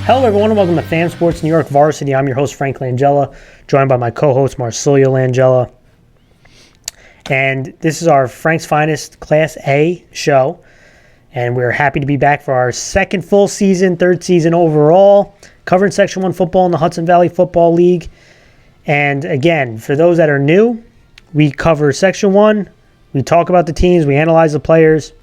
Hello, everyone, and welcome to Fan Sports New York Varsity. I'm your host, Frank Langella, joined by my co-host, Marsilio Langella. And this is our Frank's Finest Class A show. And we're happy to be back for our second full season, third season overall, covering Section 1 football in the Hudson Valley Football League. And again, for those that are new, we cover Section 1, we talk about the teams, we analyze the players,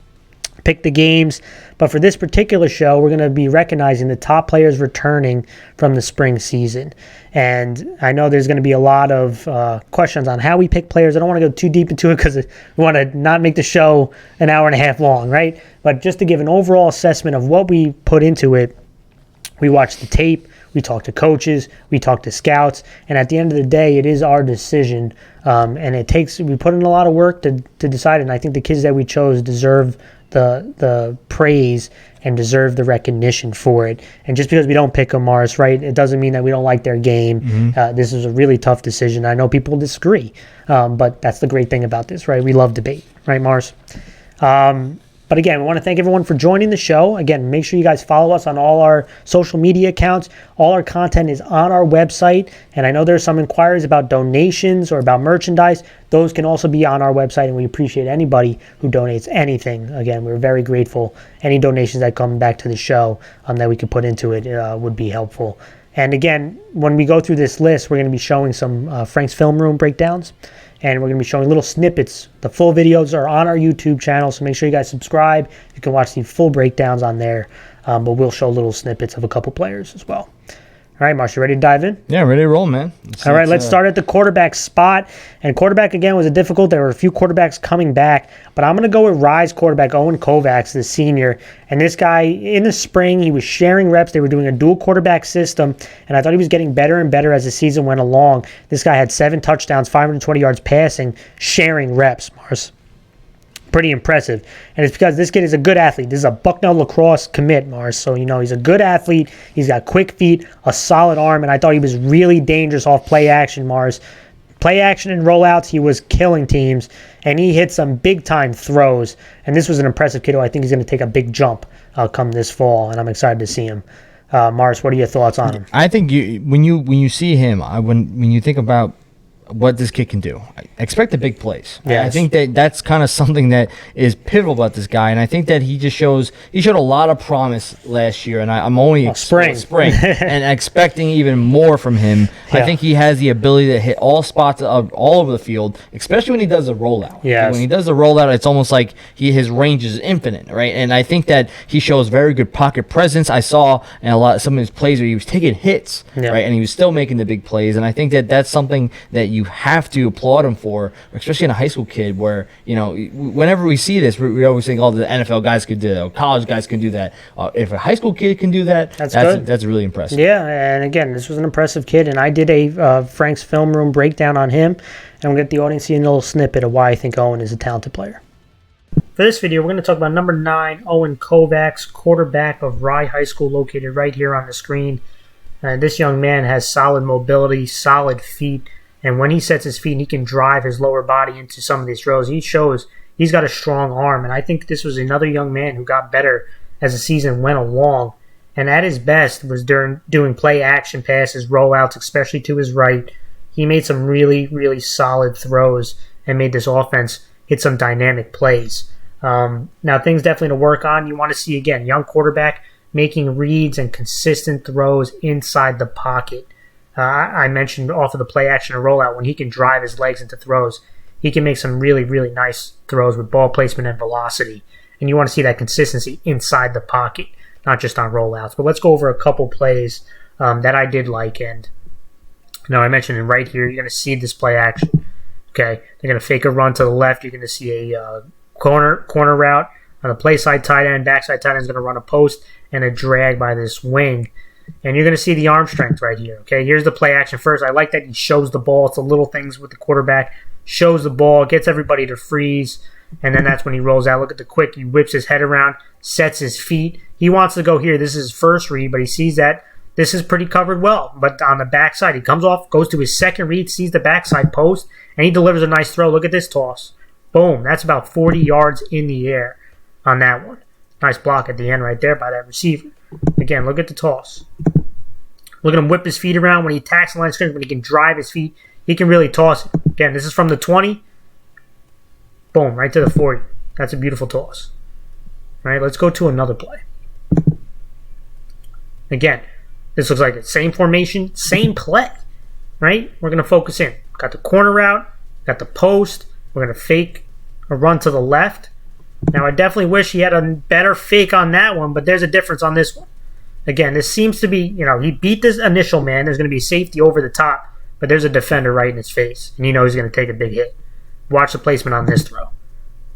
pick the games. But for this particular show, we're going to be recognizing the top players returning from the spring season. And I know there's going to be a lot of questions on how we pick players. I don't want to go too deep into it because we want to not make the show an hour and a half long, right? But just to give an overall assessment of what we put into it, we watch the tape, we talk to coaches, we talk to scouts, and at the end of the day, it is our decision. And we put in a lot of work to decide it, and I think the kids that we chose deserve the praise and deserve the recognition for it. And just because we don't pick them, Mars, right, it doesn't mean that we don't like their game. Mm-hmm. This is a really tough decision. I know people disagree, but that's the great thing about this, right? We love debate, right, Mars? But again, we want to thank everyone for joining the show. Again, make sure you guys follow us on all our social media accounts. All our content is on our website. And I know there's some inquiries about donations or about merchandise. Those can also be on our website, and we appreciate anybody who donates anything. Again, we're very grateful. Any donations that come back to the show that we could put into it would be helpful. And again, when we go through this list, we're going to be showing some Frank's Film Room breakdowns. And we're going to be showing little snippets. The full videos are on our YouTube channel, so make sure you guys subscribe. You can watch the full breakdowns on there, but we'll show little snippets of a couple players as well. All right, Marsh, you ready to dive in? Yeah, ready to roll, man. All right, let's start at the quarterback spot. And quarterback, again, was difficult. There were a few quarterbacks coming back, but I'm going to go with Rise quarterback Owen Kovacs, the senior. And this guy, in the spring, he was sharing reps. They were doing a dual quarterback system, and I thought he was getting better and better as the season went along. This guy had 7 touchdowns, 520 yards passing, sharing reps, Mars. Pretty impressive. And it's because this kid is a good athlete. This is a Bucknell lacrosse commit, Mars. So, he's a good athlete. He's got quick feet, a solid arm, and I thought he was really dangerous off play action, Mars. Play action and rollouts, he was killing teams, and he hit some big-time throws. And this was an impressive kid who I think he's going to take a big jump come this fall, and I'm excited to see him. Mars, what are your thoughts on him? I think when you see him, when you think about what this kid can do, expect the big plays. Yes. I think that's kind of something that is pivotal about this guy, and I think that he showed a lot of promise last year, and I'm only spring and expecting even more from him. Yeah. I think he has the ability to hit all spots all over the field, especially when he does a rollout. Yes. When he does the rollout, it's almost like his range is infinite, right? And I think that he shows very good pocket presence. I saw in some of his plays where he was taking hits, right, and he was still making the big plays, and I think that that's something that you have to applaud him for, especially in a high school kid where, whenever we see this, we always think, the NFL guys could do that, college guys can do that. If a high school kid can do that, that's really impressive. Yeah, and again, this was an impressive kid, and I did a Frank's Film Room breakdown on him, and we'll get the audience seeing a little snippet of why I think Owen is a talented player. For this video, we're going to talk about number 9, Owen Kovacs, quarterback of Rye High School, located right here on the screen. This young man has solid mobility, solid feet, and when he sets his feet and he can drive his lower body into some of these throws, he shows he's got a strong arm. And I think this was another young man who got better as the season went along. And at his best was doing play action passes, rollouts, especially to his right. He made some really, really solid throws and made this offense hit some dynamic plays. Now, things definitely to work on. You want to see, again, young quarterback making reads and consistent throws inside the pocket. I mentioned off of the play action and rollout, when he can drive his legs into throws, he can make some really, really nice throws with ball placement and velocity. And you want to see that consistency inside the pocket, not just on rollouts. But let's go over a couple plays that I did like. And I mentioned it right here. You're going to see this play action. Okay, they're going to fake a run to the left. You're going to see a corner route on the play side tight end. Backside tight end is going to run a post and a drag by this wing. And you're going to see the arm strength right here. Okay, here's the play action first. I like that he shows the ball. It's the little things with the quarterback. Shows the ball, gets everybody to freeze, and then that's when he rolls out. Look at the quick. He whips his head around, sets his feet. He wants to go here. This is his first read, but he sees that this is pretty covered well. But on the backside, he comes off, goes to his second read, sees the backside post, and he delivers a nice throw. Look at this toss. Boom. That's about 40 yards in the air on that one. Nice block at the end right there by that receiver. Again, look at the toss. Look at him whip his feet around when he attacks the line of scrimmage, when he can drive his feet. He can really toss it. Again, this is from the 20. Boom, right to the 40. That's a beautiful toss. All right, let's go to another play. Again, this looks like it. Same formation, same play. Right? We're going to focus in. Got the corner route, got the post. We're going to fake a run to the left. Now, I definitely wish he had a better fake on that one, but there's a difference on this one. Again, this seems to be, he beat this initial man. There's going to be safety over the top, but there's a defender right in his face, and he's going to take a big hit. Watch the placement on this throw.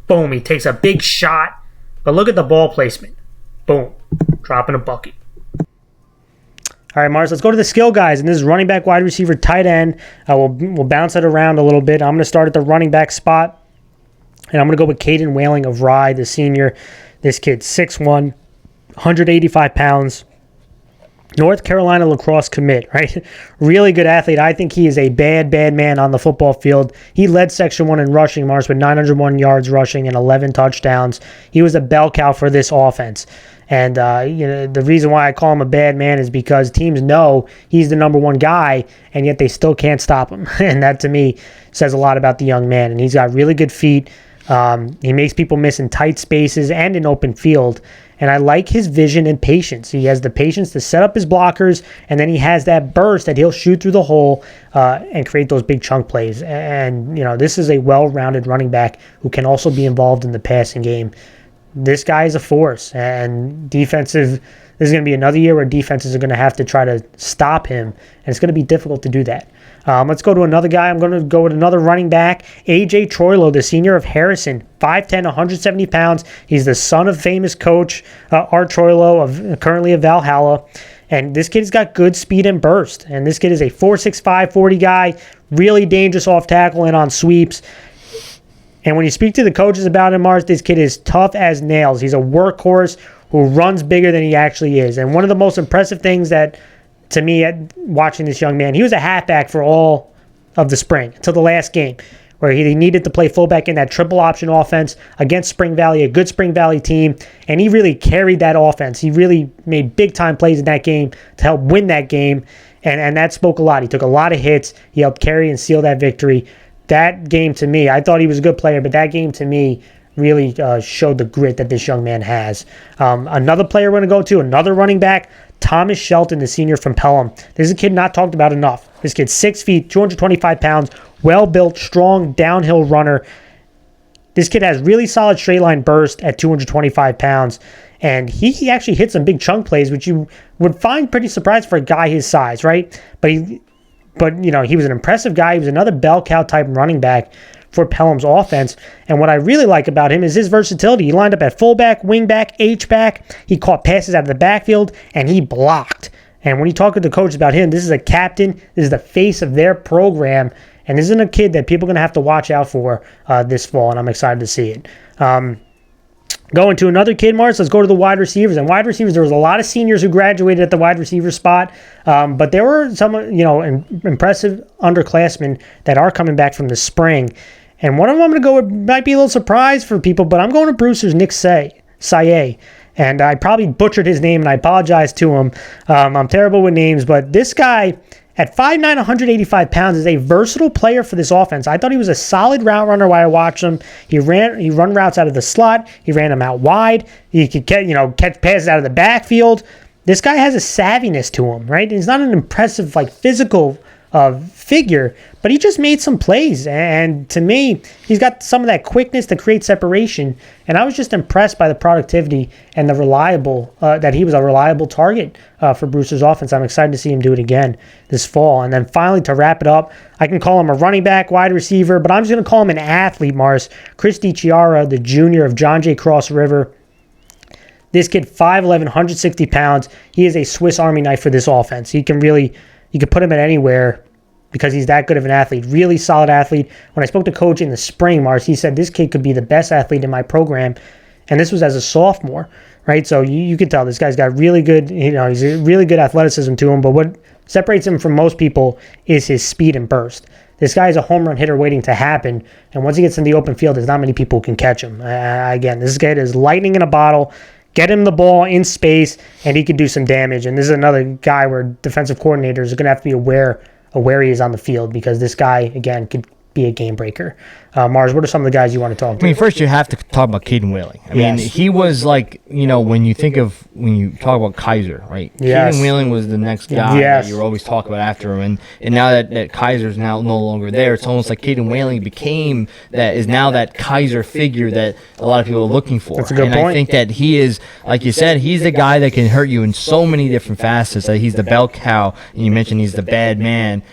Boom, he takes a big shot, but look at the ball placement. Boom, dropping a bucket. All right, Mars, let's go to the skill guys, and this is running back, wide receiver, tight end. We'll bounce it around a little bit. I'm going to start at the running back spot, and I'm going to go with Caden Whaling of Rye, the senior. This kid, 6'1", 185 pounds. North Carolina lacrosse commit, right? Really good athlete. I think he is a bad man on the football field. He led Section 1 in rushing, Mars, with 901 yards rushing and 11 touchdowns. He was a bell cow for this offense. And the reason why I call him a bad man is because teams know he's the number one guy, and yet they still can't stop him. And that, to me, says a lot about the young man. And he's got really good feet. He makes people miss in tight spaces and in open field. And I like his vision and patience. He has the patience to set up his blockers, and then he has that burst that he'll shoot through the hole and create those big chunk plays. And, this is a well-rounded running back who can also be involved in the passing game. This guy is a force, and this is going to be another year where defenses are going to have to try to stop him, and it's going to be difficult to do that. Let's go to another guy. I'm going to go with another running back, A.J. Troilo, the senior of Harrison, 5'10", 170 pounds. He's the son of famous coach Art Troilo, currently of Valhalla. And this kid's got good speed and burst. And this kid is a 4'6", 40 guy, really dangerous off tackle and on sweeps. And when you speak to the coaches about him, Mars, this kid is tough as nails. He's a workhorse who runs bigger than he actually is. And one of the most impressive things that, to me, watching this young man, he was a halfback for all of the spring until the last game, where he needed to play fullback in that triple option offense against Spring Valley, a good Spring Valley team. And he really carried that offense. He really made big-time plays in that game to help win that game. And that spoke a lot. He took a lot of hits. He helped carry and seal that victory. That game, to me, I thought he was a good player, but that game, to me, really showed the grit that this young man has. Another player we're going to go to, another running back, Thomas Shelton, the senior from Pelham. This is a kid not talked about enough. This kid's 6 feet, 225 pounds, well-built, strong, downhill runner. This kid has really solid straight-line burst at 225 pounds, and he actually hit some big chunk plays, which you would find pretty surprising for a guy his size, right? But he was an impressive guy. He was another bell cow type running back for Pelham's offense. And what I really like about him is his versatility. He lined up at fullback, wingback, H-back. He caught passes out of the backfield, and he blocked. And when you talk to the coach about him, this is a captain. This is the face of their program. And this isn't a kid that people are going to have to watch out for this fall, and I'm excited to see it. Going to another kid, Mars, let's go to the wide receivers. And wide receivers, there was a lot of seniors who graduated at the wide receiver spot, but there were some, impressive underclassmen that are coming back from the spring. And one of them I'm going to go with, might be a little surprise for people, but I'm going to Brewster's Nick Saye. And I probably butchered his name, and I apologize to him. I'm terrible with names, but this guy, at 5'9", 185 pounds, is a versatile player for this offense. I thought he was a solid route runner while I watched him. He run routes out of the slot. He ran them out wide. He could catch passes out of the backfield. This guy has a savviness to him, right? He's not an impressive physical figure, but he just made some plays. And to me, he's got some of that quickness to create separation. And I was just impressed by the productivity and the that he was a reliable target for Brewster's offense. I'm excited to see him do it again this fall. And then finally, to wrap it up, I can call him a running back, wide receiver, but I'm just going to call him an athlete, Mars. Chris DiChiara, the junior of John J. Cross River. This kid, 5'11", 160 pounds. He is a Swiss Army knife for this offense. You can put him at anywhere because he's that good of an athlete. Really solid athlete. When I spoke to coach in the spring, Mars, he said this kid could be the best athlete in my program. And this was as a sophomore, right? So you can tell this guy's got really good, he's a really good athleticism to him. But what separates him from most people is his speed and burst. This guy is a home run hitter waiting to happen. And once he gets in the open field, there's not many people who can catch him. Again, this kid is lightning in a bottle. Get him the ball in space, and he can do some damage. And this is another guy where defensive coordinators are going to have to be aware of where he is on the field, because this guy, again, could be a game breaker. Mars, what are some of the guys you want to talk to? I mean, first you have to talk about Caden Whaling. I mean, he was like, when you talk about Kaiser, right? Yes. Caden Whaling was the next guy that you always talk about after him. And now that Kaiser's now no longer there, it's almost like Caden Whaling is now that Kaiser figure that a lot of people are looking for. That's a good point. I think that he is, like you said, he's the guy that can hurt you in so many different facets. That he's the bell cow, and you mentioned he's the bad man,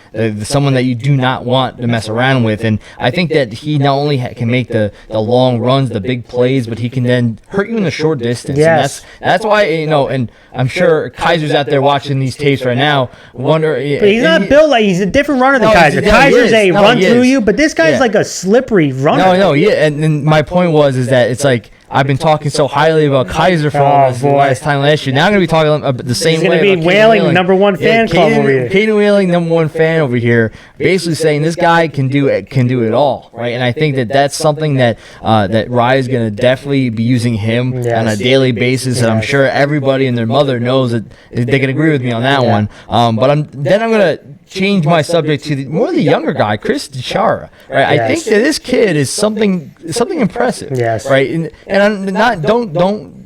someone that you do not want to mess around with. And I think that he not only can make the long runs, the big plays, but he can then hurt you in the short distance. Yes. And that's why, and I'm sure Kaiser's out there watching these tapes right now, wonder. But he's not built like, he's a different runner than Kaiser. Kaiser's a run through you, but this guy's like a slippery runner. No, yeah. And my point is that it's like, I've been talking so highly about Kaiser for all this last time last year. Now I'm going to be talking about the same way. He's going to be Whaling, number one fan club over here. Caden Whaling, number one fan over here, basically saying this guy can do it all, right? And I think that that's something that Rye is going to definitely be using him on a daily basis, and I'm sure everybody and their mother knows that they can agree with me on that one. But I'm going to change my subject to more the younger guy, Chris DiChiara. Right? Yes. I think that this kid is something impressive. Yes. Right. And I'm not don't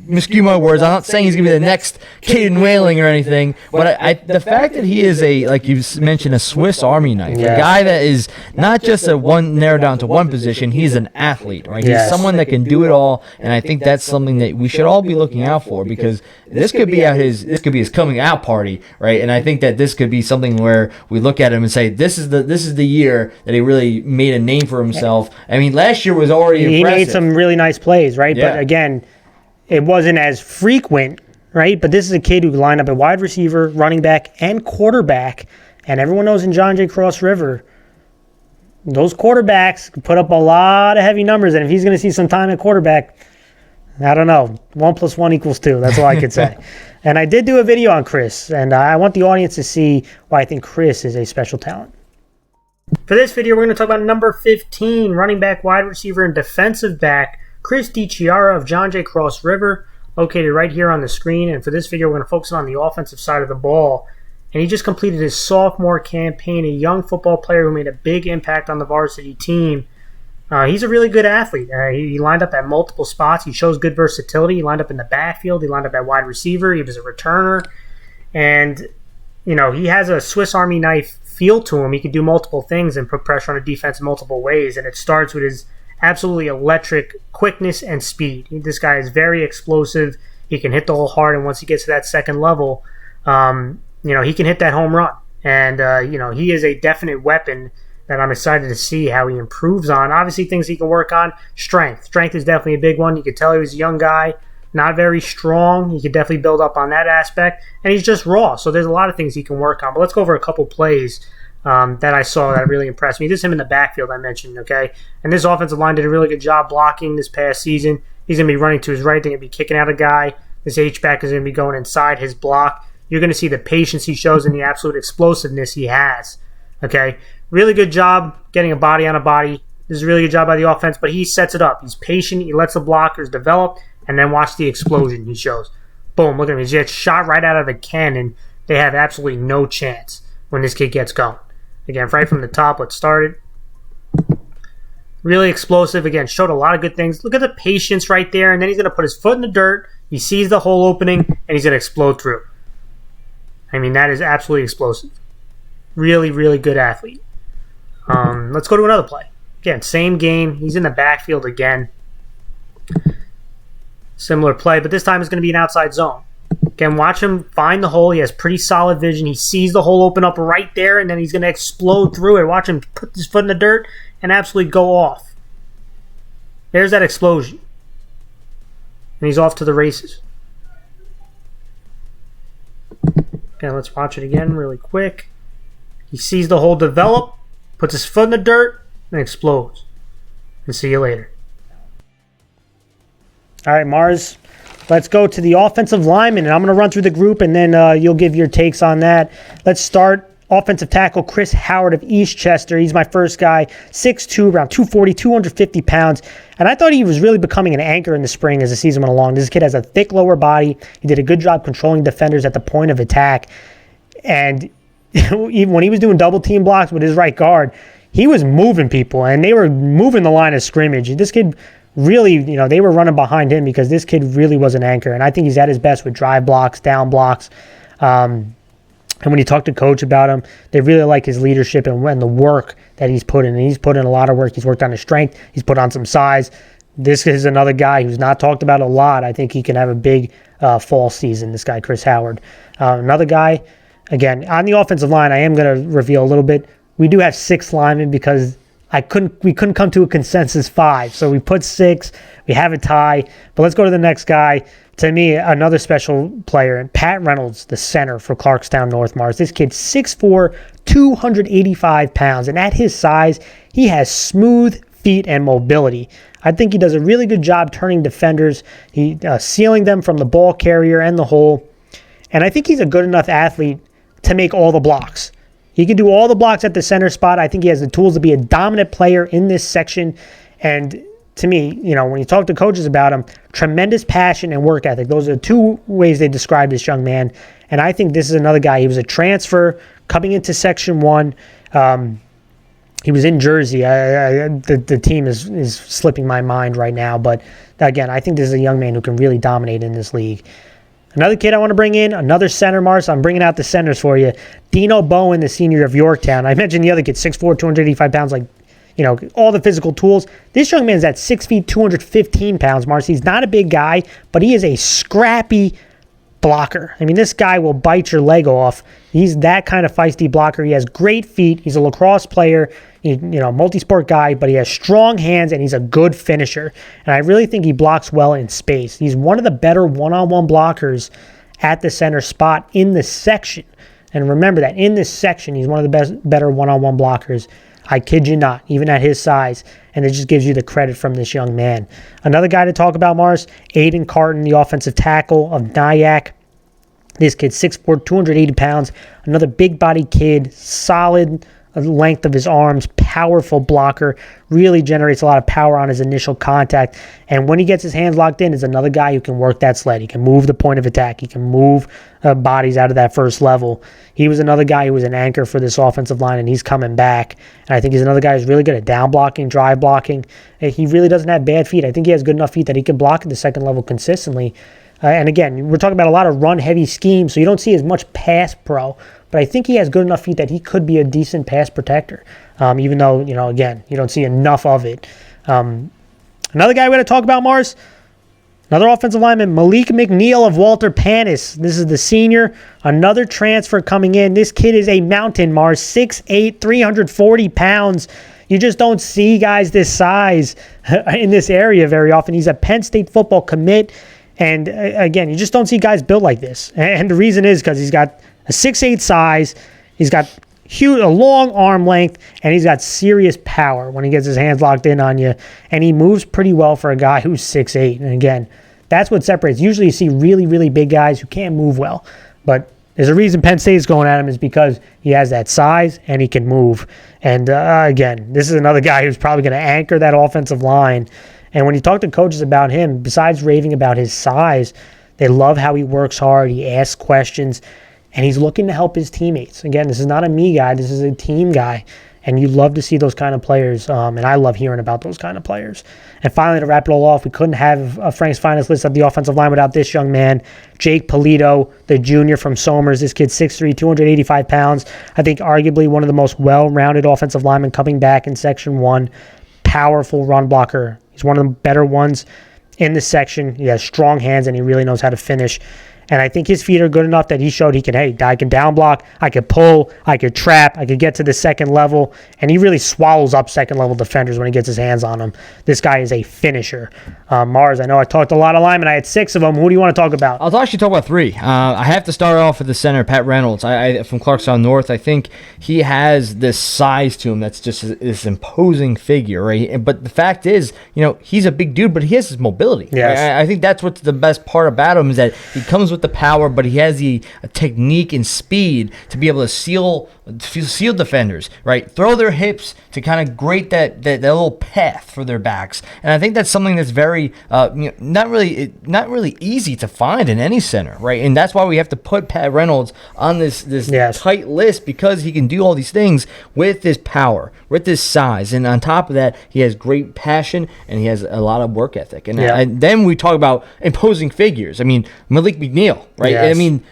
miscue my words. I'm not saying he's gonna be the next Caden Whaling or anything. But the fact that he is like you mentioned, a Swiss Army knife, a guy that is not just narrowed down to one position. He's an athlete, right? He's someone that can do it all, and I think that's something that we should all be looking out for, because this could be his coming out party, right? And I think that this could be something where we look at him and say, this is the year that he really made a name for himself. I mean, last year was already impressive. He made some really nice plays, right? Yeah. But again, it wasn't as frequent, right? But this is a kid who lined up at wide receiver, running back, and quarterback. And everyone knows in John J. Cross River, those quarterbacks can put up a lot of heavy numbers. And if he's going to see some time at quarterback, I don't know. 1 + 1 = 2. That's all I could say. And I did do a video on Chris, and I want the audience to see why I think Chris is a special talent. For this video, we're going to talk about number 15, running back, wide receiver, and defensive back, Chris DiChiara of John J. Cross River, located right here on the screen. And for this video, we're going to focus on the offensive side of the ball. And he just completed his sophomore campaign, a young football player who made a big impact on the varsity team. He's a really good athlete. He lined up at multiple spots. He shows good versatility. He lined up in the backfield. He lined up at wide receiver. He was a returner. And, he has a Swiss Army knife feel to him. He can do multiple things and put pressure on a defense in multiple ways. And it starts with his absolutely electric quickness and speed. This guy is very explosive. He can hit the hole hard. And once he gets to that second level, he can hit that home run. And, he is a definite weapon that I'm excited to see how he improves on. Obviously, things he can work on. Strength. Strength is definitely a big one. You could tell he was a young guy, not very strong. He could definitely build up on that aspect. And he's just raw. So there's a lot of things he can work on. But let's go over a couple plays that I saw that really impressed me. This is him in the backfield I mentioned, okay? And this offensive line did a really good job blocking this past season. He's going to be running to his right. They're going to be kicking out a guy. This H-back is going to be going inside his block. You're going to see the patience he shows and the absolute explosiveness he has, okay? Really good job getting a body on a body. This is a really good job by the offense, but he sets it up. He's patient. He lets the blockers develop, and then watch the explosion he shows. Boom, look at him. He's just shot right out of a cannon. They have absolutely no chance when this kid gets going. Again, right from the top, let's start it. Really explosive. Again, showed a lot of good things. Look at the patience right there, and then he's going to put his foot in the dirt. He sees the hole opening, and he's going to explode through. I mean, that is absolutely explosive. Really, really good athlete. Let's go to another play. Again, same game. He's in the backfield again. Similar play, but this time it's going to be an outside zone. Again, watch him find the hole. He has pretty solid vision. He sees the hole open up right there, and then he's going to explode through it. Watch him put his foot in the dirt and absolutely go off. There's that explosion. And he's off to the races. Okay, let's watch it again really quick. He sees the hole develop, puts his foot in the dirt, and explodes. And see you later. All right, Mars, let's go to the offensive lineman, and I'm going to run through the group, and then you'll give your takes on that. Let's start offensive tackle Chris Howard of Eastchester. He's my first guy, 6'2", around 240, 250 pounds. And I thought he was really becoming an anchor in the spring as the season went along. This kid has a thick lower body. He did a good job controlling defenders at the point of attack. And even when he was doing double team blocks with his right guard, he was moving people, and they were moving the line of scrimmage. This kid really, they were running behind him because this kid really was an anchor. And I think he's at his best with drive blocks, down blocks. And when you talk to coach about him, they really like his leadership and the work that he's put in. And he's put in a lot of work. He's worked on his strength. He's put on some size. This is another guy who's not talked about a lot. I think he can have a big fall season, this guy, Chris Howard. Another guy, again, on the offensive line, I am going to reveal a little bit. We do have 6 linemen because we couldn't come to a consensus 5. So we put 6. We have a tie. But let's go to the next guy. To me, another special player, Pat Reynolds, the center for Clarkstown North Mars. This kid's 6'4", 285 pounds. And at his size, he has smooth feet and mobility. I think he does a really good job turning defenders, sealing them from the ball carrier and the hole. And I think he's a good enough athlete to make all the blocks. He can do all the blocks at the center spot. I think he has the tools to be a dominant player in this section. And to me, when you talk to coaches about him, tremendous passion and work ethic. Those are the 2 ways they describe this young man. And I think this is another guy. He was a transfer coming into Section 1. He was in Jersey. The team is slipping my mind right now. But again, I think this is a young man who can really dominate in this league. Another kid I want to bring in, another center, Mars. I'm bringing out the centers for you. Dino Bowen, the senior of Yorktown. I mentioned the other kid, 6'4", 285 pounds, all the physical tools. This young man's at 6 feet, 215 pounds, Mars. He's not a big guy, but he is a scrappy blocker. I mean, this guy will bite your leg off. He's that kind of feisty blocker. He has great feet. He's a lacrosse player, multi-sport guy, but he has strong hands, and he's a good finisher. And I really think he blocks well in space. He's one of the better one-on-one blockers at the center spot in the section. And remember that in this section, he's one of the better one-on-one blockers. I kid you not, even at his size. And it just gives you the credit from this young man. Another guy to talk about, Mars, Aiden Carton, the offensive tackle of Nyack. This kid, 6'4", 280 pounds. Another big body kid, solid length of his arms, powerful blocker, really generates a lot of power on his initial contact. And when he gets his hands locked in, is another guy who can work that sled. He can move the point of attack. He can move bodies out of that first level. He was another guy who was an anchor for this offensive line, and he's coming back. And I think he's another guy who's really good at down blocking, drive blocking. He really doesn't have bad feet. I think he has good enough feet that he can block at the second level consistently. And again, we're talking about a lot of run-heavy schemes, so you don't see as much pass pro. But I think he has good enough feet that he could be a decent pass protector, even though, again, you don't see enough of it. Another guy we're going to talk about, Mars, another offensive lineman, Malik McNeil of Walter Panis. This is the senior, another transfer coming in. This kid is a mountain, Mars, 6'8", 340 pounds. You just don't see guys this size in this area very often. He's a Penn State football commit. And again, you just don't see guys built like this. And the reason is because he's got a 6'8" size, he's got a long arm length, and he's got serious power when he gets his hands locked in on you. And he moves pretty well for a guy who's 6'8". And again, that's what separates. Usually you see really, really big guys who can't move well. But there's a reason Penn State is going at him is because he has that size and he can move. And again, this is another guy who's probably going to anchor that offensive line. And when you talk to coaches about him, besides raving about his size, they love how he works hard, he asks questions, and he's looking to help his teammates. Again, this is not a me guy, this is a team guy. And you love to see those kind of players, and I love hearing about those kind of players. And finally, to wrap it all off, we couldn't have a Frank's Finest list of the offensive line without this young man, Jake Polito, the junior from Somers. This kid's 6'3", 285 pounds. I think arguably one of the most well-rounded offensive linemen coming back in Section 1. Powerful run blocker. He's one of the better ones in this section. He has strong hands, and he really knows how to finish. And I think his feet are good enough that he showed I can down block, I could pull, I could trap, I could get to the second level. And he really swallows up second level defenders when he gets his hands on them. This guy is a finisher. Mars, I know I talked a lot of linemen. I had 6 of them. Who do you want to talk about? I'll actually talk about 3. I have to start off with the center, Pat Reynolds. I from Clarkstown North. I think he has this size to him that's just this imposing figure, right? But the fact is, he's a big dude, but he has his mobility. Yes. I think that's what's the best part about him is that he comes with the power, but he has the technique and speed to be able to seal defenders, right? Throw their hips to kind of grate that little path for their backs, and I think that's something that's very not really easy to find in any center, right? And that's why we have to put Pat Reynolds on this tight list, because he can do all these things with this power, with this size, and on top of that, he has great passion and he has a lot of work ethic. And then we talk about imposing figures. I mean, Malik McNeil, right? Yes. I mean,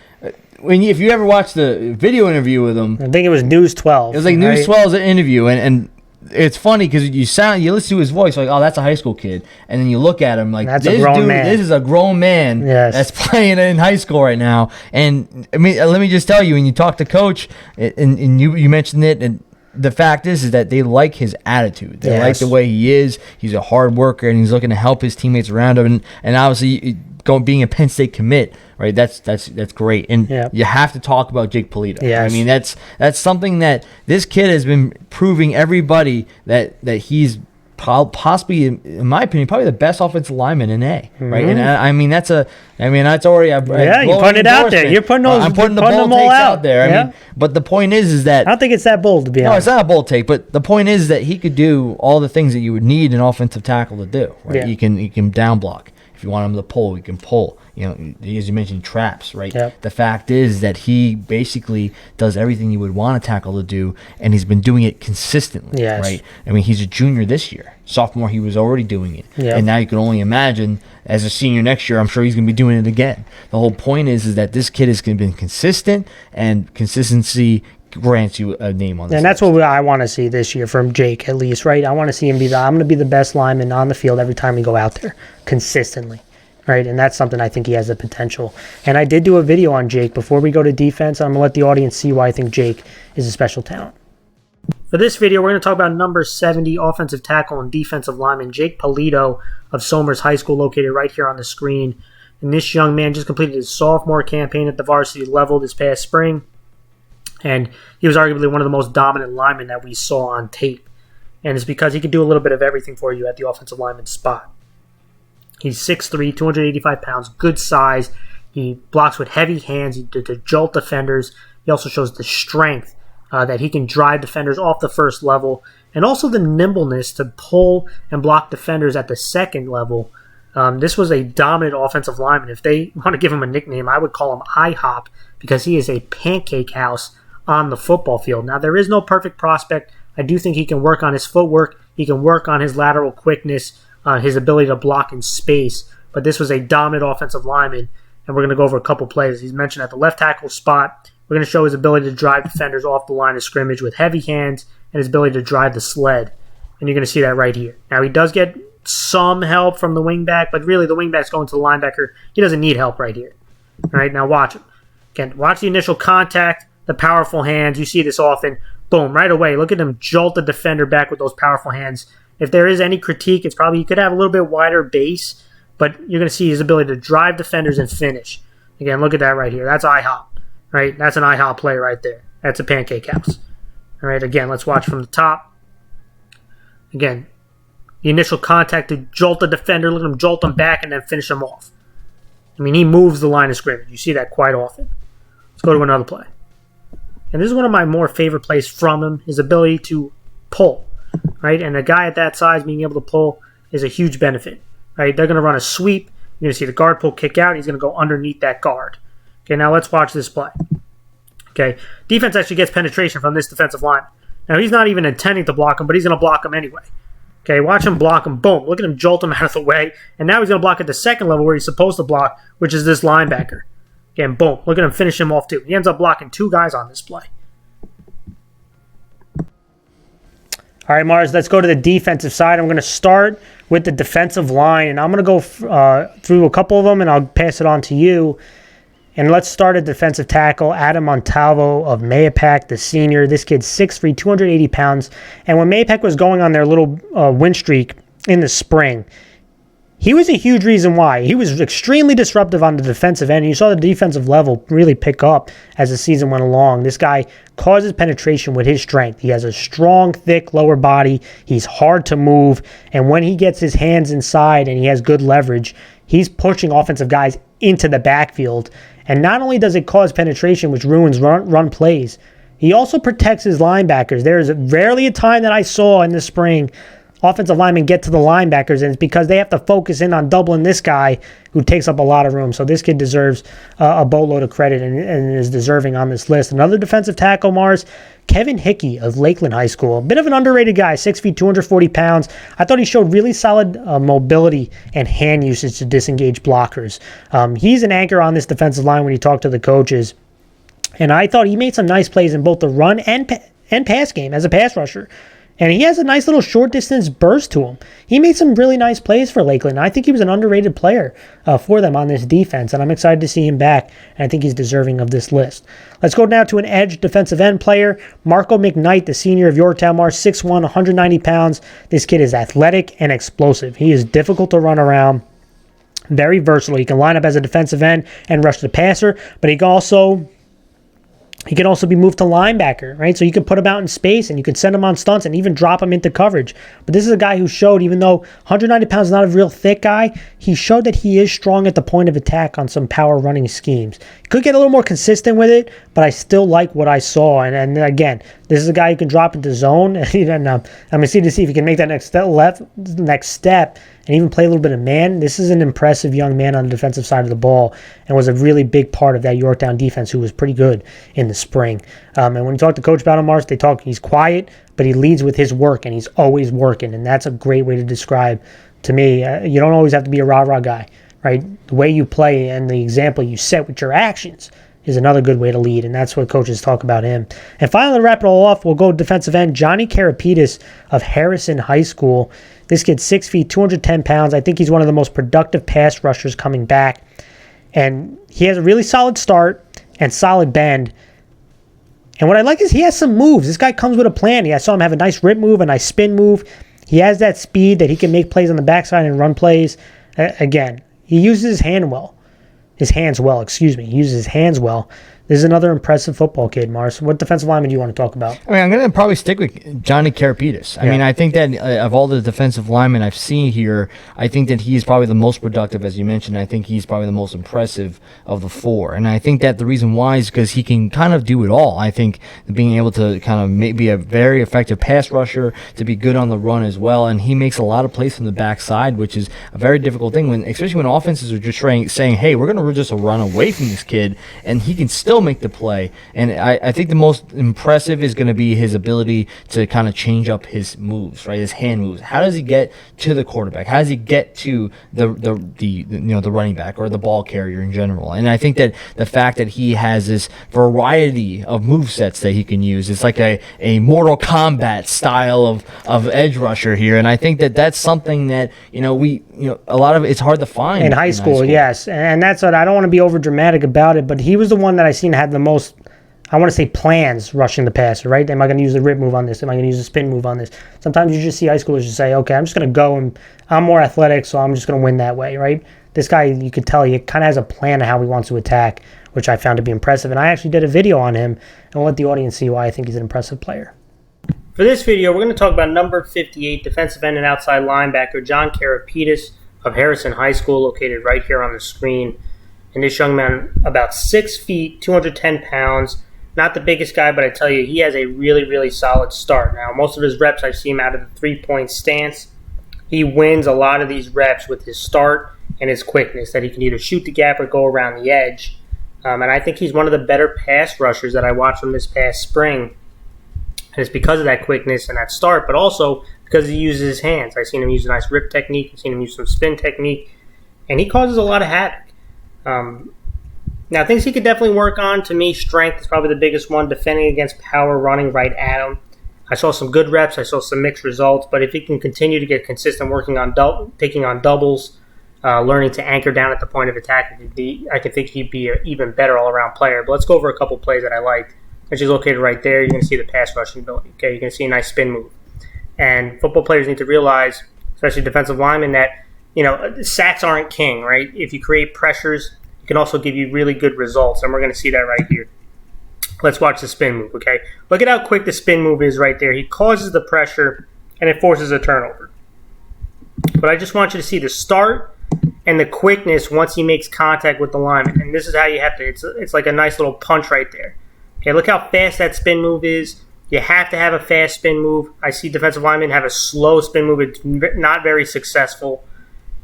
if you ever watched the video interview with him, I think it was News 12. it was like News 12's interview, and it's funny because you listen to his voice like, oh, that's a high school kid, and then you look at him like, That's this a grown dude, man. this is a grown man that's playing in high school right now. And I mean, let me just tell you, when you talk to Coach, and you mentioned it, and the fact is that they like his attitude. They like the way he is. He's a hard worker, and he's looking to help his teammates around him. And obviously, being a Penn State commit, right? That's great. And you have to talk about Jake Polito. Yes. I mean, that's something that this kid has been proving everybody that he's possibly, in my opinion, probably the best offensive lineman in A, right? And I mean, that's already you're putting it out there. You're putting those. I'm putting the them bold all takes out out there. I mean, but the point is that I don't think it's that bold, to be no, honest. it's not a bold take. But the point is that he could do all the things that you would need an offensive tackle to do. Right? Yeah. He can down block. If you want him to pull, he can pull. You know, as you mentioned, traps, right? Yep. The fact is that he basically does everything you would want a tackle to do, and he's been doing it consistently, right? I mean, he's a junior this year. Sophomore, he was already doing it. Yep. And now you can only imagine, as a senior next year, I'm sure he's going to be doing it again. The whole point is that this kid has been consistent, and consistency grants you a name on this. And that's what I want to see this year from Jake, at least, right? I want to see him I'm going to be the best lineman on the field every time we go out there, consistently. Right, and that's something I think he has the potential. And I did do a video on Jake before we go to defense. I'm going to let the audience see why I think Jake is a special talent. For this video, we're going to talk about number 70 offensive tackle and defensive lineman Jake Polito of Somers High School, located right here on the screen. And this young man just completed his sophomore campaign at the varsity level this past spring. And he was arguably one of the most dominant linemen that we saw on tape. And it's because he can do a little bit of everything for you at the offensive lineman spot. He's 6'3", 285 pounds, good size. He blocks with heavy hands to jolt defenders. He also shows the strength that he can drive defenders off the first level, and also the nimbleness to pull and block defenders at the second level. This was a dominant offensive lineman. If they want to give him a nickname, I would call him IHOP, because he is a pancake house on the football field. Now, there is no perfect prospect. I do think he can work on his footwork. He can work on his lateral quickness, his ability to block in space. But this was a dominant offensive lineman, and we're going to go over a couple plays. He's mentioned at the left tackle spot. We're going to show his ability to drive defenders off the line of scrimmage with heavy hands and his ability to drive the sled. And you're going to see that right here. Now, he does get some help from the wingback, but really the wingback's going to the linebacker. He doesn't need help right here. All right, now watch him. Again, watch the initial contact, the powerful hands. You see this often. Boom, right away. Look at him jolt the defender back with those powerful hands. If there is any critique, it's probably he could have a little bit wider base, but you're going to see his ability to drive defenders and finish. Again, look at that right here. That's IHOP, right? That's an IHOP play right there. That's a pancake house. All right, again, let's watch from the top. Again, the initial contact to jolt the defender, let him jolt him back, and then finish him off. I mean, he moves the line of scrimmage. You see that quite often. Let's go to another play. And this is one of my more favorite plays from him, his ability to pull. Right, and a guy at that size being able to pull is a huge benefit. Right, they're going to run a sweep. You're going to see the guard pull, kick out. He's going to go underneath that guard. Okay, now let's watch this play. Okay, defense actually gets penetration from this defensive line. Now he's not even intending to block him, but he's going to block him anyway. Okay, watch him block him. Boom, look at him jolt him out of the way, and now he's going to block at the second level where he's supposed to block, which is this linebacker. Again, boom, look at him finish him off too. He ends up blocking two guys on this play. All right, Mars, let's go to the defensive side. I'm going to start with the defensive line, and I'm going to go through a couple of them, and I'll pass it on to you. And let's start at defensive tackle, Adam Montalvo of Mahopac, the senior. This kid's 6'3", 280 pounds. And when Mahopac was going on their little win streak in the spring, he was a huge reason why. He was extremely disruptive on the defensive end. You saw the defensive level really pick up as the season went along. This guy causes penetration with his strength. He has a strong, thick lower body. He's hard to move. And when he gets his hands inside and he has good leverage, he's pushing offensive guys into the backfield. And not only does it cause penetration, which ruins run plays, he also protects his linebackers. There is rarely a time that I saw in the spring offensive linemen get to the linebackers, and it's because they have to focus in on doubling this guy who takes up a lot of room. So this kid deserves a boatload of credit and is deserving on this list. Another defensive tackle, Mars, Kevin Hickey of Lakeland High School. A bit of an underrated guy, 6 feet, 240 pounds. I thought he showed really solid mobility and hand usage to disengage blockers. He's an anchor on this defensive line when you talk to the coaches. And I thought he made some nice plays in both the run and pass game as a pass rusher. And he has a nice little short distance burst to him. He made some really nice plays for Lakeland. I think he was an underrated player for them on this defense, and I'm excited to see him back, and I think he's deserving of this list. Let's go now to an edge defensive end player, Marco McKnight, the senior of Yorktown Mars, 6'1", 190 pounds. This kid is athletic and explosive. He is difficult to run around, very versatile. He can line up as a defensive end and rush the passer, but he can also be moved to linebacker, right? So you can put him out in space and you can send him on stunts and even drop him into coverage. But this is a guy who showed, even though 190 pounds is not a real thick guy, he showed that he is strong at the point of attack on some power running schemes. He could get a little more consistent with it, but I still like what I saw. And again, this is a guy who can drop into zone. And I'm going to see if he can make that next step and even play a little bit of man. This is an impressive young man on the defensive side of the ball and was a really big part of that Yorktown defense, who was pretty good in the spring. And when you talk to Coach about him, Mars, he's quiet, but he leads with his work, and he's always working. And that's a great way to describe, to me, you don't always have to be a rah-rah guy, right? The way you play and the example you set with your actions is another good way to lead, and that's what coaches talk about him. And finally, to wrap it all off, we'll go defensive end, Johnny Karapitis of Harrison High School. This kid's 6 feet, 210 pounds. I think he's one of the most productive pass rushers coming back. And he has a really solid start and solid bend. And what I like is he has some moves. This guy comes with a plan. I saw him have a nice rip move, a nice spin move. He has that speed that he can make plays on the backside and run plays. Again, he uses his hands well. He uses his hands well. This is another impressive football kid, Mars. What defensive lineman do you want to talk about? I mean, I'm going to probably stick with Johnny Karapitis. I mean, I think that of all the defensive linemen I've seen here, I think that he's probably the most productive, as you mentioned. I think he's probably the most impressive of the four. And I think that the reason why is because he can kind of do it all. I think being able to kind of be a very effective pass rusher, to be good on the run as well. And he makes a lot of plays from the backside, which is a very difficult thing, especially when offenses are just saying, hey, we're going to just run away from this kid, and he can still make the play. And I think the most impressive is going to be his ability to kind of change up his moves, right? His hand moves. How does he get to the quarterback? How does he get to the running back or the ball carrier in general? And I think that the fact that he has this variety of move sets that he can use, it's like a Mortal Kombat style of edge rusher here. And I think that that's something that a lot of it's hard to find in high school. Yes, and that's what I don't want to be over dramatic about it, but he was the one that I seen had the most, I want to say, plans rushing the passer, right? Am I going to use the rip move on this? Am I going to use the spin move on this? Sometimes you just see high schoolers just say, okay, I'm just going to go, and I'm more athletic, so I'm just going to win that way, right? This guy, you could tell he kind of has a plan of how he wants to attack, which I found to be impressive. And I actually did a video on him, and I'll let the audience see why I think he's an impressive player. For this video, we're going to talk about number 58, defensive end and outside linebacker, John Karapitis of Harrison High School, located right here on the screen. And this young man, about 6 feet, 210 pounds, not the biggest guy, but I tell you, he has a really, really solid start. Now, most of his reps, I've seen him out of the three-point stance. He wins a lot of these reps with his start and his quickness, that he can either shoot the gap or go around the edge. And I think he's one of the better pass rushers that I watched from this past spring. And it's because of that quickness and that start, but also because he uses his hands. I've seen him use a nice rip technique. I've seen him use some spin technique. And he causes a lot of havoc. Now, things he could definitely work on, to me, strength is probably the biggest one. Defending against power, running right at him. I saw some good reps. I saw some mixed results. But if he can continue to get consistent working on taking on doubles, learning to anchor down at the point of attack, I could think he'd be an even better all-around player. But let's go over a couple plays that I liked. Which is located right there. You're going to see the pass rushing ability. Okay, you're going to see a nice spin move. And football players need to realize, especially defensive linemen, that sacks aren't king, right? If you create pressures, it can also give you really good results, and we're going to see that right here. Let's watch the spin move, okay? Look at how quick the spin move is right there. He causes the pressure, and it forces a turnover. But I just want you to see the start and the quickness once he makes contact with the lineman. And this is how you have to. It's like a nice little punch right there. Okay, look how fast that spin move is. You have to have a fast spin move. I see defensive linemen have a slow spin move. It's not very successful.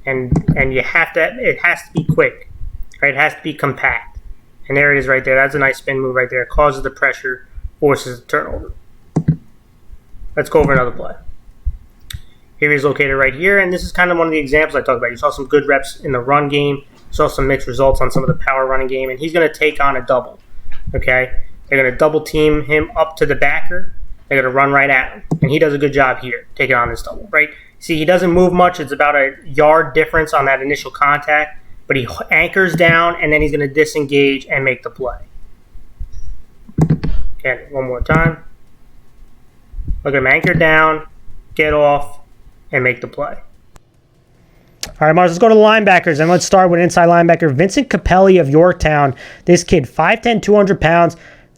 And you have to. It has to be quick. Right? It has to be compact. And there it is right there. That's a nice spin move right there. It causes the pressure, forces the turnover. Let's go over another play. Here he's located right here, and this is kind of one of the examples I talked about. You saw some good reps in the run game. You saw some mixed results on some of the power running game, and he's going to take on a double. Okay? They're going to double team him up to the backer. They're going to run right at him, and he does a good job here taking on this double, right? See, he doesn't move much. It's about a yard difference on that initial contact, but he anchors down, and then he's going to disengage and make the play. Okay, one more time. Look at him anchor down, get off, and make the play. All right, Mars, let's go to the linebackers, and let's start with inside linebacker Vincent Capelli of Yorktown. This kid, 5'10", 200 pounds.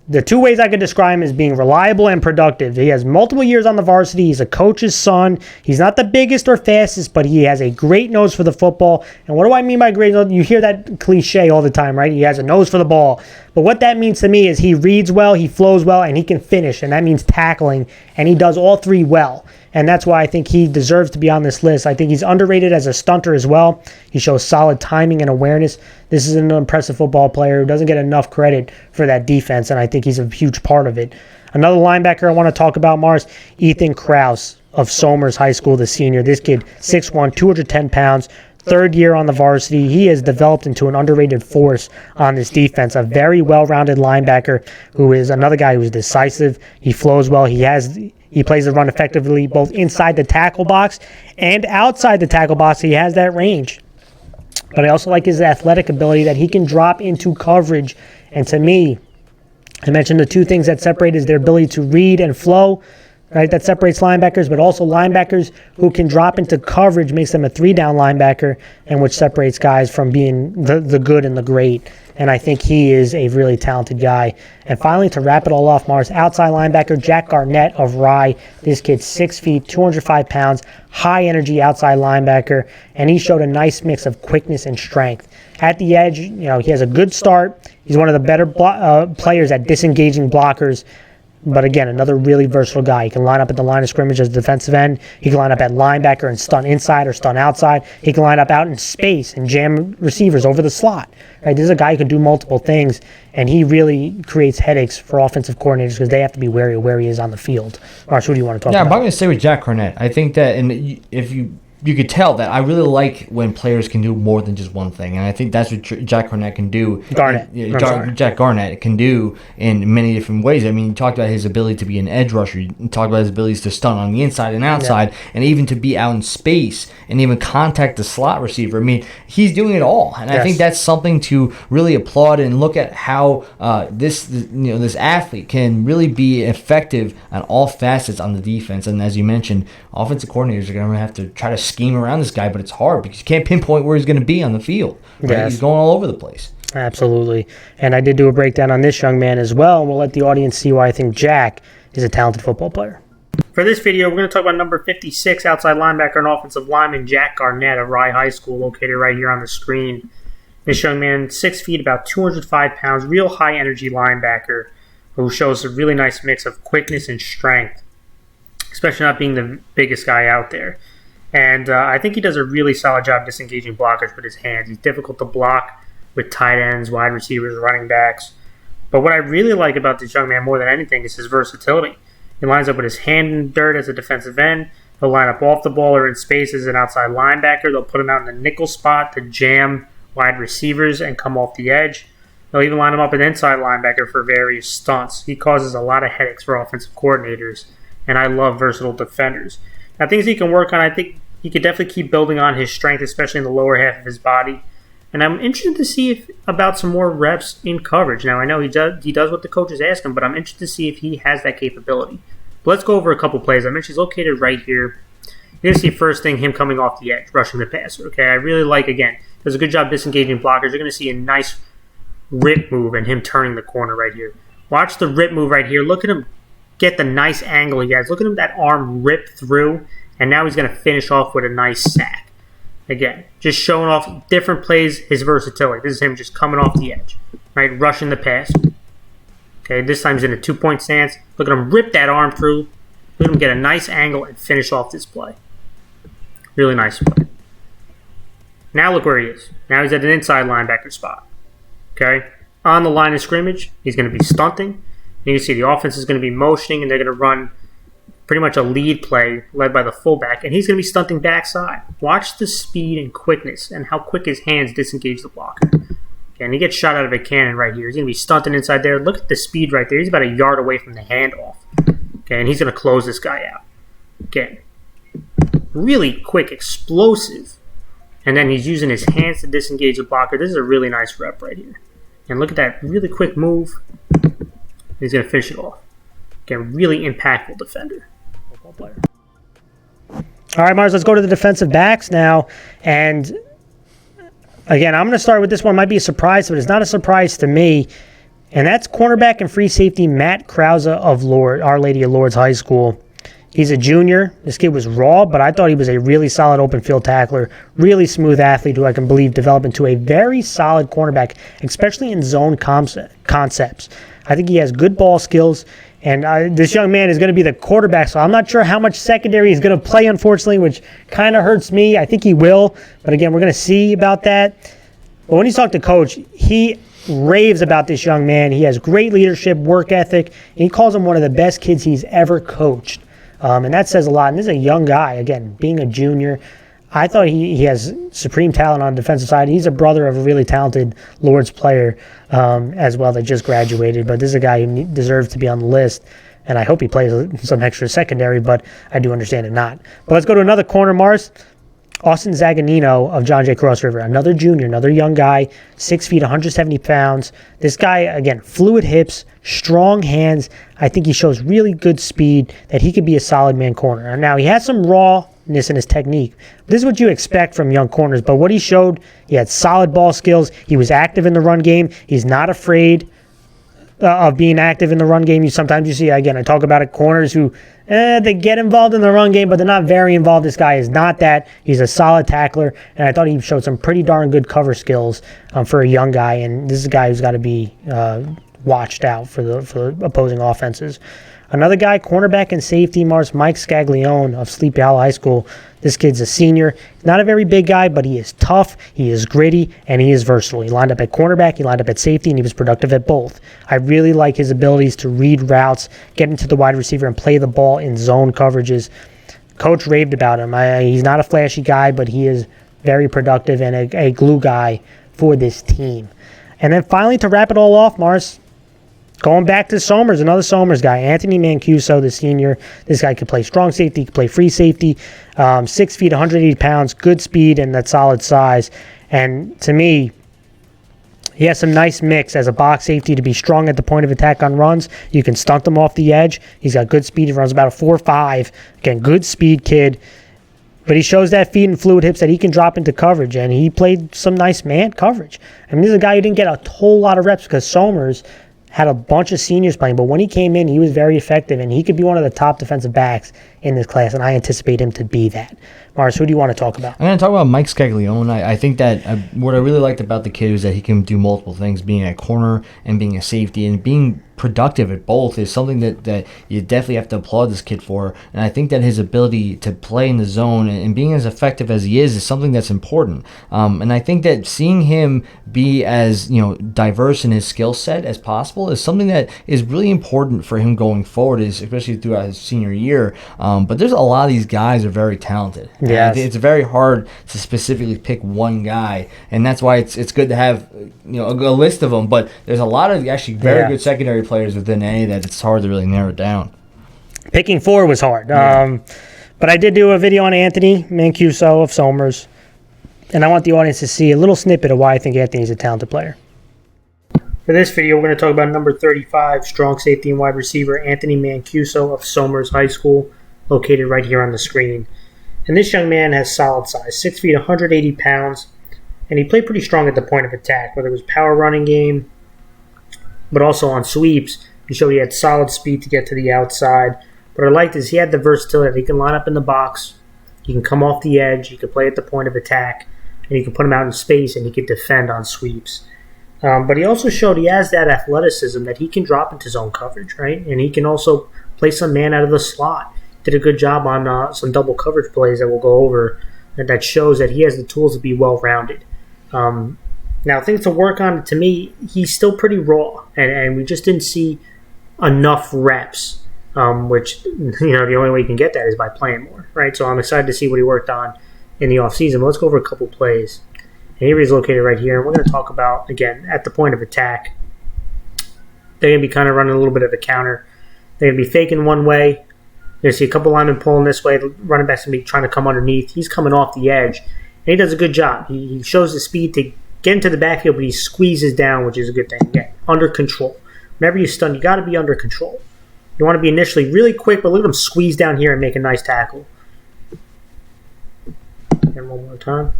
The two ways I could describe him is being reliable and productive. He has multiple years on the varsity. He's a coach's son. He's not the biggest or fastest, but he has a great nose for the football. And what do I mean by great nose? You hear that cliche all the time, right? He has a nose for the ball. But what that means to me is he reads well, he flows well, and he can finish. And that means tackling. And he does all three well. And that's why I think he deserves to be on this list. I think he's underrated as a stunter as well. He shows solid timing and awareness. This is an impressive football player who doesn't get enough credit for that defense, and I think he's a huge part of it. Another linebacker I want to talk about, Mars, Ethan Kraus of Somers High School, the senior. This kid, 6'1", 210 pounds, third year on the varsity. He has developed into an underrated force on this defense, a very well-rounded linebacker who is another guy who is decisive. He flows well. He plays the run effectively both inside the tackle box and outside the tackle box. He has that range. But I also like his athletic ability that he can drop into coverage. And to me, I mentioned the two things that separate is their ability to read and flow. Right, that separates linebackers, but also linebackers who can drop into coverage makes them a three-down linebacker, and which separates guys from being the good and the great. And I think he is a really talented guy. And finally, to wrap it all off, Mars, outside linebacker Jack Garnett of Rye. This kid's 6 feet, 205 pounds, high-energy outside linebacker, and he showed a nice mix of quickness and strength. At the edge, he has a good start. He's one of the better players at disengaging blockers. But again, another really versatile guy. He can line up at the line of scrimmage as a defensive end. He can line up at linebacker and stun inside or stun outside. He can line up out in space and jam receivers over the slot. Right? This is a guy who can do multiple things, and he really creates headaches for offensive coordinators because they have to be wary of where he is on the field. Marsh, who do you want to talk about? Yeah, I'm going to say with Jack Garnett. I think that if you could tell that I really like when players can do more than just one thing, and I think that's what Jack Garnett can do. Jack Garnett can do in many different ways. I mean, you talked about his ability to be an edge rusher. You talked about his abilities to stun on the inside and outside, and even to be out in space and even contact the slot receiver. I mean, he's doing it all, and I think that's something to really applaud and look at how this athlete can really be effective on all facets on the defense. And as you mentioned, offensive coordinators are going to have to try to scheme around this guy, but it's hard because you can't pinpoint where he's going to be on the field. Right? Yes. He's going all over the place. Absolutely. And I did do a breakdown on this young man as well, and we'll let the audience see why I think Jack is a talented football player. For this video, we're going to talk about number 56, outside linebacker and offensive lineman Jack Garnett of Rye High School, located right here on the screen. This young man, 6 feet, about 205 pounds, real high-energy linebacker who shows a really nice mix of quickness and strength, especially not being the biggest guy out there. And I think he does a really solid job disengaging blockers with his hands. He's difficult to block with tight ends, wide receivers, running backs. But what I really like about this young man more than anything is his versatility. He lines up with his hand in dirt as a defensive end. He'll line up off the ball or in space as an outside linebacker. They'll put him out in the nickel spot to jam wide receivers and come off the edge. They'll even line him up an inside linebacker for various stunts. He causes a lot of headaches for offensive coordinators, and I love versatile defenders. Now, things he can work on, I think he could definitely keep building on his strength, especially in the lower half of his body. And I'm interested to see about some more reps in coverage. Now, I know he does what the coaches ask him, but I'm interested to see if he has that capability. But let's go over a couple plays. I mentioned he's located right here. You're going to see first thing him coming off the edge, rushing the passer. Okay, I really like, again, does a good job disengaging blockers. You're going to see a nice rip move and him turning the corner right here. Watch the rip move right here. Look at him get the nice angle, you guys. Look at him, that arm rip through, and now he's going to finish off with a nice sack. Again, just showing off different plays, his versatility. This is him just coming off the edge, right? Rushing the pass. Okay, this time he's in a 2-point stance. Look at him rip that arm through. Look at him get a nice angle and finish off this play. Really nice play. Now look where he is. Now he's at an inside linebacker spot. Okay? On the line of scrimmage, he's going to be stunting. You can see the offense is going to be motioning, and they're going to run pretty much a lead play led by the fullback, and he's going to be stunting backside. Watch the speed and quickness and how quick his hands disengage the blocker. Okay, and he gets shot out of a cannon right here. He's going to be stunting inside there. Look at the speed right there. He's about a yard away from the handoff. Okay, and he's going to close this guy out. Again, really quick, explosive. And then he's using his hands to disengage the blocker. This is a really nice rep right here. And look at that really quick move. He's going to finish it off. Again, really impactful defender. Football player. All right, Mars, let's go to the defensive backs now. And again, I'm going to start with this one. Might be a surprise, but it's not a surprise to me. And that's cornerback and free safety Matt Krause of Our Lady of Lourdes High School. He's a junior. This kid was raw, but I thought he was a really solid open field tackler, really smooth athlete who I can believe developed into a very solid cornerback, especially in zone concepts. I think he has good ball skills, and this young man is going to be the quarterback, so I'm not sure how much secondary he's going to play, unfortunately, which kind of hurts me. I think he will, but again, we're going to see about that. But when he's talked to Coach, he raves about this young man. He has great leadership, work ethic, and he calls him one of the best kids he's ever coached. And that says a lot. And this is a young guy, again, being a junior. I thought he has supreme talent on the defensive side. He's a brother of a really talented Lourdes player as well that just graduated. But this is a guy who deserves to be on the list. And I hope he plays some extra secondary, but I do understand it not. But let's go to another corner, Mars. Austin Zaganino of John J. Cross River, another junior, another young guy, 6 feet, 170 pounds. This guy, again, fluid hips, strong hands. I think he shows really good speed that he could be a solid man corner. Now, he has some rawness in his technique. This is what you expect from young corners, but what he showed, he had solid ball skills. He was active in the run game. He's not afraid of being active in the run game. Sometimes you see, again, I talk about it, corners who they get involved in the run game, but they're not very involved. This guy is not that. He's a solid tackler, and I thought he showed some pretty darn good cover skills for a young guy, and this is a guy who's got to be watched out for the opposing offenses. Another guy, cornerback and safety, Mars, Mike Scaglione of Sleepy Hollow High School. This kid's a senior. He's not a very big guy, but he is tough, he is gritty, and he is versatile. He lined up at cornerback, he lined up at safety, and he was productive at both. I really like his abilities to read routes, get into the wide receiver, and play the ball in zone coverages. Coach raved about him. He's not a flashy guy, but he is very productive and a glue guy for this team. And then finally, to wrap it all off, Mars, going back to Somers, another Somers guy, Anthony Mancuso, the senior. This guy could play strong safety, could play free safety, 6 feet, 180 pounds, good speed, and that solid size. And to me, he has some nice mix as a box safety to be strong at the point of attack on runs. You can stunt him off the edge. He's got good speed. He runs about a 4.5. Again, good speed kid. But he shows that feet and fluid hips that he can drop into coverage, and he played some nice man coverage. I mean, this is a guy who didn't get a whole lot of reps because Somers had a bunch of seniors playing, but when he came in, he was very effective, and he could be one of the top defensive backs in this class, and I anticipate him to be that. Mars, who do you want to talk about? I'm going to talk about Mike Scaglione. I think that what I really liked about the kid is that he can do multiple things, being a corner and being a safety, and being productive at both is something that you definitely have to applaud this kid for. And I think that his ability to play in the zone and being as effective as he is something that's important. And I think that seeing him be as diverse in his skill set as possible is something that is really important for him going forward, especially throughout his senior year. But there's a lot of these guys are very talented. Yes. It's very hard to specifically pick one guy, and that's why it's good to have a list of them. But there's a lot of actually very good secondary players within A that it's hard to really narrow it down. Picking four was hard. But I did do a video on Anthony Mancuso of Somers, and I want the audience to see a little snippet of why I think Anthony's a talented player. For this video, we're going to talk about number 35, strong safety and wide receiver, Anthony Mancuso of Somers High School, located right here on the screen. And this young man has solid size, 6 feet, 180 pounds, and he played pretty strong at the point of attack, whether it was power running game, but also on sweeps. He showed he had solid speed to get to the outside. What I liked is he had the versatility. He can line up in the box. He can come off the edge. He can play at the point of attack, and you can put him out in space, and he can defend on sweeps. But he also showed he has that athleticism that he can drop into zone coverage, right? And he can also play some man out of the slot. Did a good job on some double coverage plays that we'll go over that shows that he has the tools to be well-rounded. Now, things to work on, to me, he's still pretty raw, and we just didn't see enough reps, which, the only way you can get that is by playing more, right? So I'm excited to see what he worked on in the offseason. But let's go over a couple plays. And here he's located right here, and we're going to talk about, again, at the point of attack. They're going to be kind of running a little bit of a counter. They're going to be faking one way. You're going to see a couple linemen pulling this way. The running back's going to be trying to come underneath. He's coming off the edge, and he does a good job. He shows the speed to get into the backfield, but he squeezes down, which is a good thing. Again, under control. Whenever you stun, you got to be under control. You want to be initially really quick, but look at him squeeze down here and make a nice tackle. And one more time.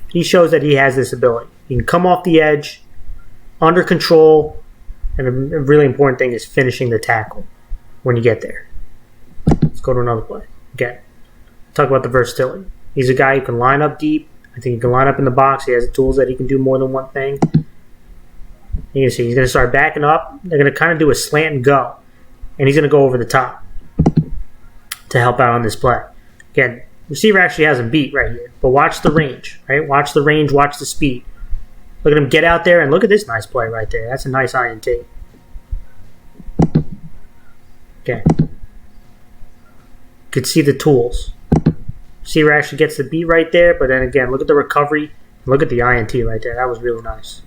He shows that he has this ability. He can come off the edge, under control, and a really important thing is finishing the tackle when you get there. Let's go to another play. Again, talk about the versatility. He's a guy who can line up deep. I think he can line up in the box. He has the tools that he can do more than one thing. You can see he's going to start backing up. They're going to kind of do a slant and go. And he's going to go over the top to help out on this play. Again, receiver actually has him beat right here. But watch the range, right? Watch the range, watch the speed. Look at him get out there, and look at this nice play right there. That's a nice INT. Okay. You could see the tools. Receiver actually gets the beat right there, but then again, look at the recovery. Look at the INT right there. That was really nice.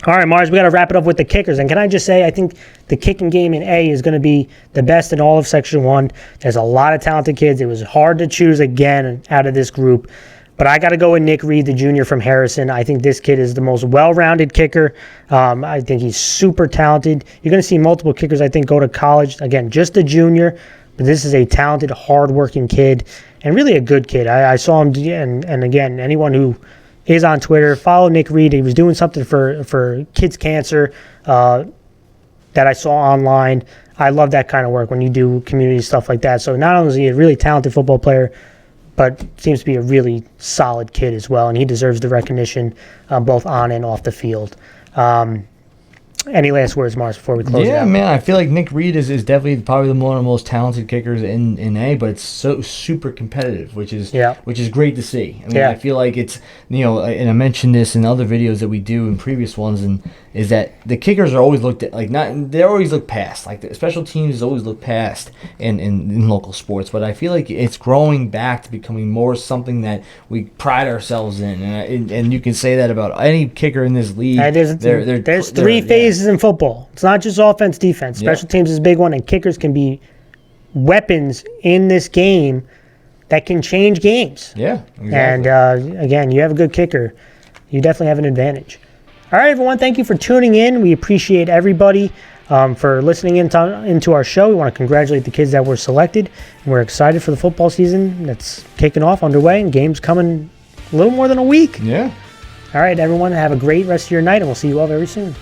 All right, Mars, we got to wrap it up with the kickers. And can I just say, I think the kicking game in A is going to be the best in all of Section 1. There's a lot of talented kids. It was hard to choose again out of this group. But I got to go with Nick Reed, the junior from Harrison. I think this kid is the most well-rounded kicker. I think he's super talented. You're going to see multiple kickers, I think, go to college. Again, just a junior. But this is a talented, hard-working kid and really a good kid. I saw him, and again, anyone who is on Twitter, follow Nick Reed. He was doing something for kids' cancer that I saw online. I love that kind of work when you do community stuff like that. So not only is he a really talented football player, but seems to be a really solid kid as well, and he deserves the recognition both on and off the field. Any last words, Mars, before we close it out? Yeah, man, I feel like Nick Reed is definitely probably one of the most talented kickers in A, but it's so super competitive, which is great to see. I mean, I feel like it's, and I mentioned this in other videos that we do in previous ones, and is that the kickers are always looked at, they always look past. Like, the special teams always look past in local sports, but I feel like it's growing back to becoming more something that we pride ourselves in, and you can say that about any kicker in this league. There's three phases in football. It's not just offense, defense. Special teams is a big one, and kickers can be weapons in this game that can change games. Yeah, exactly. And again, you have a good kicker, you definitely have an advantage. All right, everyone, thank you for tuning in. We appreciate everybody for listening into our show. We want to congratulate the kids that were selected. We're excited for the football season that's kicking off, underway, and games coming a little more than a week. Yeah. All right, everyone, have a great rest of your night, and we'll see you all very soon.